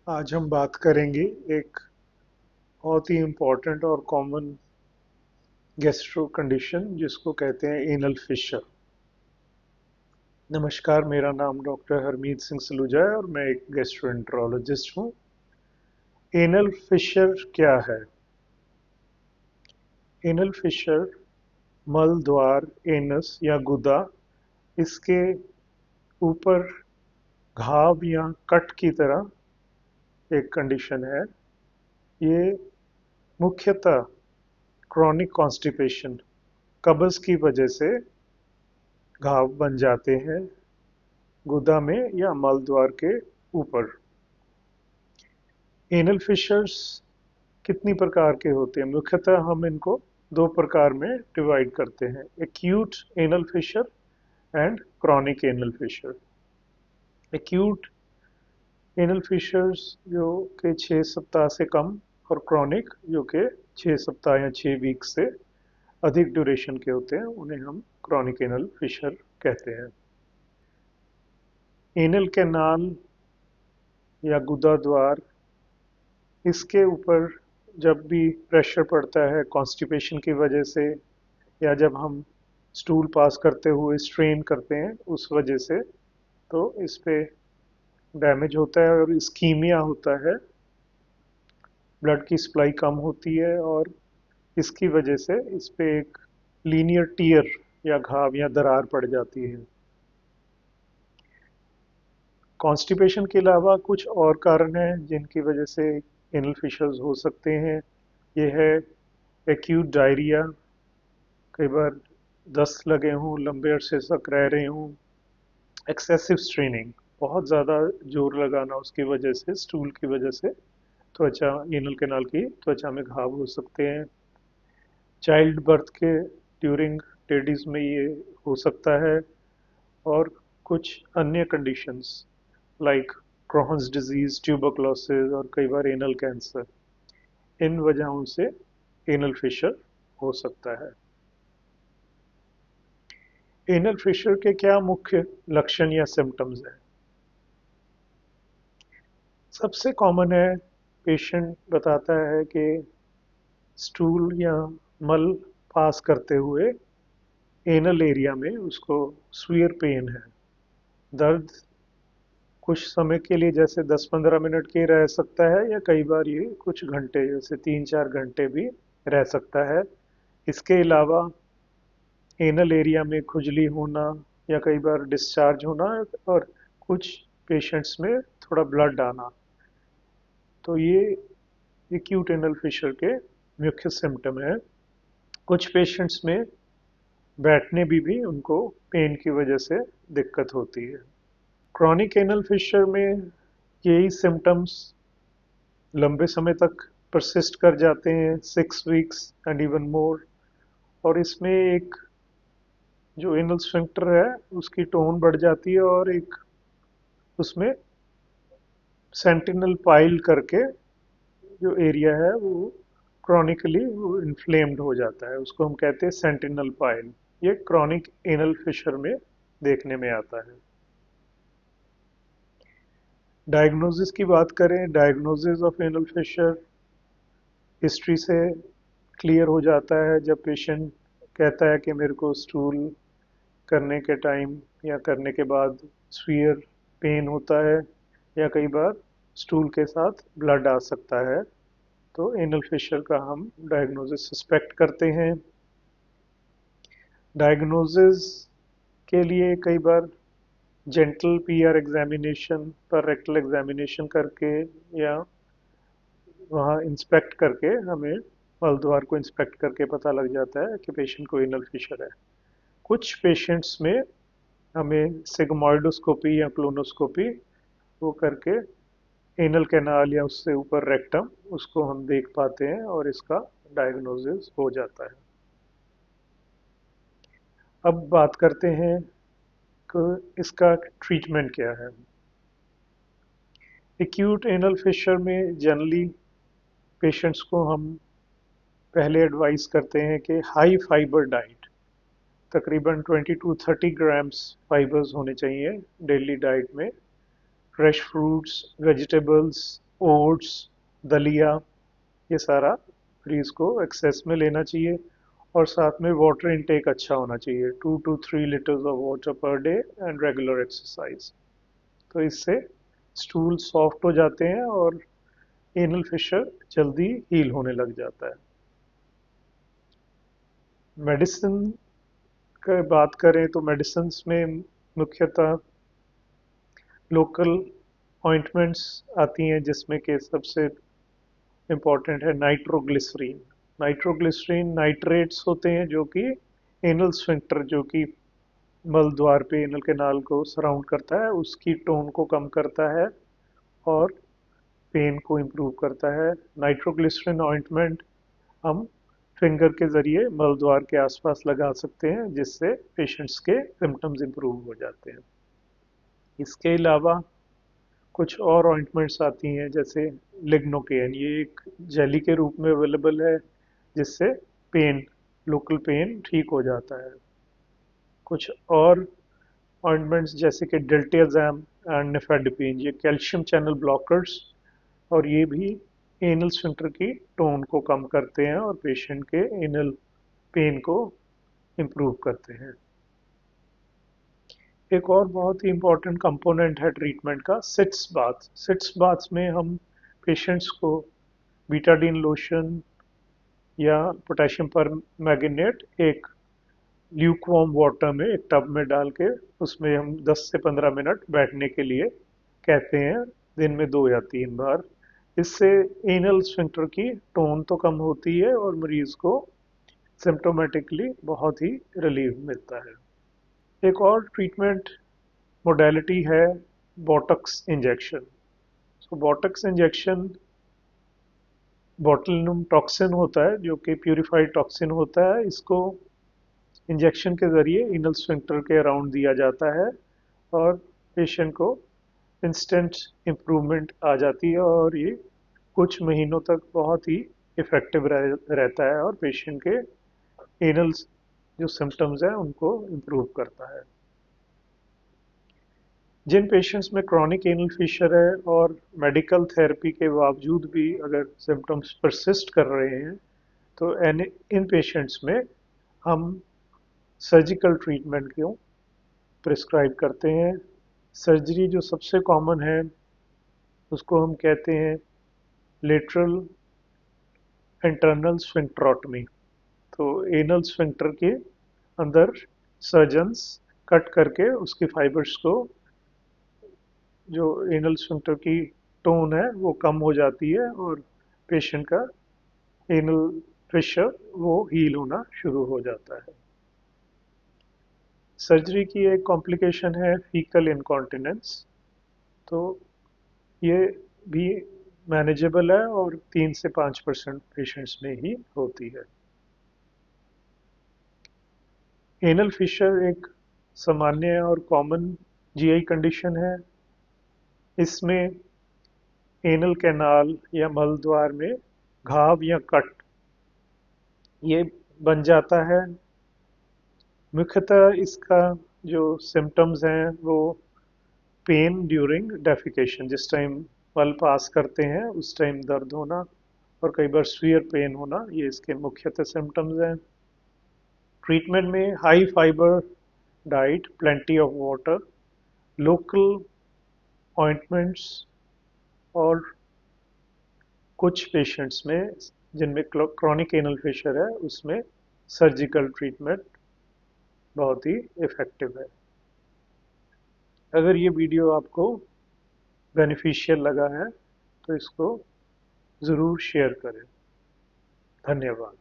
आज हम बात करेंगे एक बहुत ही इम्पोर्टेंट और कॉमन गैस्ट्रो कंडीशन जिसको कहते हैं एनल फिशर। नमस्कार, मेरा नाम डॉक्टर हरमीत सिंह सलूजा है और मैं एक गैस्ट्रोएंटरोलॉजिस्ट हूँ। एनल फिशर क्या है? एनल फिशर मल द्वार, एनस या गुदा, इसके ऊपर घाव या कट की तरह एक कंडीशन है। ये मुख्यतः क्रॉनिक कॉन्स्टिपेशन, कब्ज की वजह से घाव बन जाते हैं गुदा में या मल द्वार के ऊपर। एनल फिशर्स कितनी प्रकार के होते हैं? मुख्यतः हम इनको दो प्रकार में डिवाइड करते हैं: acute anal fissure and chronic anal fissure. Acute anal fissures जो कि 6 सप्ताह से कम, और क्रॉनिक जो कि 6 सप्ताह या 6 वीक से अधिक ड्यूरेशन के होते हैं, उन्हें हम क्रॉनिक एनल फिशर कहते हैं। एनल कैनाल या गुदा द्वार, इसके ऊपर जब भी प्रेशर पड़ता है कॉन्स्टिपेशन की वजह से, या जब हम स्टूल पास करते हुए स्ट्रेन करते हैं उस वजह से, तो इस पे डैमेज होता है और इस्कीमिया होता है। ब्लड की सप्लाई कम होती है और इसकी वजह से इस पे एक लीनियर टीयर या घाव या दरार पड़ जाती है। कॉन्स्टिपेशन के अलावा कुछ और कारण हैं जिनकी वजह से एनल फिशर्स हो सकते हैं। ये है एक्यूट डायरिया, कई बार दस्त लगे हों, लंबे अरसे तक रह रहे हों। एक्सेसिव स्ट्रेनिंग, बहुत ज़्यादा जोर लगाना, उसकी वजह से, स्टूल की वजह से त्वचा, एनल कैनाल की त्वचा में घाव हो सकते हैं। चाइल्ड बर्थ के ड्यूरिंग लेडीज में ये हो सकता है। और कुछ अन्य conditions like Crohn's disease, tuberculosis और कई बार एनल कैंसर, इन वजहों से एनल फिशर हो सकता है। एनल फिशर के क्या मुख्य लक्षण या सिम्टम्स हैं? सबसे कॉमन है, पेशेंट बताता है कि स्टूल या मल पास करते हुए एनल एरिया में उसको स्वीयर पेन है। दर्द कुछ समय के लिए, जैसे 10-15 मिनट के रह सकता है, या कई बार ये कुछ घंटे, जैसे 3-4 घंटे भी रह सकता है। इसके अलावा एनल एरिया में खुजली होना या कई बार डिस्चार्ज होना, और कुछ पेशेंट्स में थोड़ा ब्लड आना, तो ये एक्यूट एनल फिशर के मुख्य सिम्टम है। कुछ पेशेंट्स में बैठने भी उनको पेन की वजह से दिक्कत होती है। क्रॉनिक एनल फिशर में यही सिम्टम्स लंबे समय तक परसिस्ट कर जाते हैं, 6 वीक्स एंड इवन मोर। और इसमें एक जो एनल स्फिंक्टर है उसकी टोन बढ़ जाती है, और एक उसमें सेंटिनल पाइल करके जो एरिया है वो क्रॉनिकली वो इन्फ्लेम्ड हो जाता है, उसको हम कहते हैं सेंटिनल पाइल। ये क्रॉनिक एनल फिशर में देखने में आता है। डायग्नोसिस की बात करें, diagnosis of anal fissure history से क्लियर हो जाता है। जब पेशेंट कहता है कि मेरे को स्टूल करने के टाइम या करने के बाद स्वीयर पेन होता है, या कई बार स्टूल के साथ ब्लड आ सकता है, तो एनल फिशर का हम डायग्नोसिस सस्पेक्ट करते हैं। डायग्नोसिस के लिए कई बार जेंटल पीआर एग्जामिनेशन पर रेक्टल एग्जामिनेशन करके, या वहाँ इंस्पेक्ट करके, हमें मल द्वार को इंस्पेक्ट करके पता लग जाता है कि पेशेंट को एनल फिशर है। कुछ पेशेंट्स में हमें सिग्मोइडोस्कोपी या क्लोनोस्कोपी वो करके एनल कैनाल या उससे ऊपर रेक्टम, उसको हम देख पाते हैं और इसका डायग्नोसिस हो जाता है। अब बात करते हैं कि इसका ट्रीटमेंट क्या है। एक्यूट एनल फिशर में जनरली पेशेंट्स को हम पहले एडवाइस करते हैं कि हाई फाइबर डाइट, तकरीबन 20 to 30 ग्राम्स फाइबर्स होने चाहिए डेली डाइट में। फ्रेश फ्रूट्स, वेजिटेबल्स, ओट्स, दलिया, ये सारा मरीज को एक्सेस में लेना चाहिए। और साथ में वाटर इनटेक अच्छा होना चाहिए, 2 to 3 litres of water per day and regular exercise. तो इससे स्टूल सॉफ्ट हो जाते हैं और एनल फिशर जल्दी हील होने लग जाता है। मेडिसिन की बात करें तो मेडिसिन में मुख्यतः लोकल ऑइंटमेंट्स आती हैं, जिसमें कि सबसे इम्पॉर्टेंट है नाइट्रोग्लिसरीन। नाइट्रोग्लिसरीन नाइट्रेट्स होते हैं जो कि एनल स्फिंक्टर, जो कि मल द्वार पे एनल कैनाल को सराउंड करता है, उसकी टोन को कम करता है और पेन को इम्प्रूव करता है। नाइट्रोग्लिसरीन ऑइंटमेंट हम फिंगर के ज़रिए मल द्वार के आसपास लगा सकते हैं, जिससे पेशेंट्स के सिम्टम्स इम्प्रूव हो जाते हैं। इसके अलावा कुछ और ऑइंटमेंट्स आती हैं, जैसे लिग्नोकेन, ये एक जेली के रूप में अवेलेबल है, जिससे पेन, लोकल पेन ठीक हो जाता है। कुछ और ऑइंटमेंट्स जैसे कि डिल्टियाज़ैम एंड निफेडिपिन, ये कैल्शियम चैनल ब्लॉकर्स, और ये भी एनल स्फिंक्टर की टोन को कम करते हैं और पेशेंट के एनल पेन को इम्प्रूव करते हैं। एक और बहुत ही इम्पोर्टेंट कंपोनेंट है ट्रीटमेंट का, सिट्स बाथ। सिट्स बाथ्स में हम पेशेंट्स को बीटाडीन लोशन या पोटेशियम पर मैग्नेट एक ल्यूकवार्म वाटर में एक टब में डाल के उसमें हम 10 से 15 मिनट बैठने के लिए कहते हैं, दिन में 2 या 3 बार। इससे एनल स्फिंक्टर की टोन तो कम होती है और मरीज को सिम्टोमेटिकली बहुत ही रिलीफ मिलता है। एक और ट्रीटमेंट मोडेलिटी है बोटॉक्स इंजेक्शन। तो बोटॉक्स इंजेक्शन बोtulinum टॉक्सिन होता है, जो कि प्यूरिफाइड टॉक्सिन होता है। इसको इंजेक्शन के ज़रिए एनल स्फिंक्टर के अराउंड दिया जाता है और पेशेंट को इंस्टेंट इम्प्रूवमेंट आ जाती है और ये कुछ महीनों तक बहुत ही इफ़ेक्टिव रहता है और पेशेंट के एनल जो सिम्टम्स हैं उनको इम्प्रूव करता है। जिन पेशेंट्स में क्रॉनिक एनल फिशर है और मेडिकल थेरेपी के बावजूद भी अगर सिम्टम्स परसिस्ट कर रहे हैं, तो इन पेशेंट्स में हम सर्जिकल ट्रीटमेंट को प्रिस्क्राइब करते हैं। सर्जरी जो सबसे कॉमन है उसको हम कहते हैं लेटरल इंटरनल स्फिंक्टरोटमी। तो एनल स्फिंक्टर के अंदर सर्जन्स कट करके उसकी फाइबर्स को, जो एनल स्फिंक्टर की टोन है वो कम हो जाती है और पेशेंट का एनल फिशर वो हील होना शुरू हो जाता है। सर्जरी की एक कॉम्प्लिकेशन है फीकल इनकॉन्टिनेंस। तो ये भी मैनेजेबल है और 3 से 5% पेशेंट्स में ही होती है। एनल फिशर एक सामान्य और कॉमन जीआई कंडीशन है। इसमें एनल कैनाल या मल द्वार में घाव या कट ये बन जाता है। मुख्यतः इसका जो सिम्टम्स हैं वो पेन ड्यूरिंग डेफिकेशन, जिस टाइम मल पास करते हैं उस टाइम दर्द होना और कई बार स्वीयर पेन होना, ये इसके मुख्यतः सिम्टम्स हैं। ट्रीटमेंट में high fibre diet, plenty of water, local ointments और कुछ पेशेंट्स में जिनमें क्रॉनिक एनल फिशर है उसमें सर्जिकल ट्रीटमेंट बहुत ही इफ़ेक्टिव है। अगर ये वीडियो आपको बेनिफिशियल लगा है तो इसको ज़रूर शेयर करें। धन्यवाद।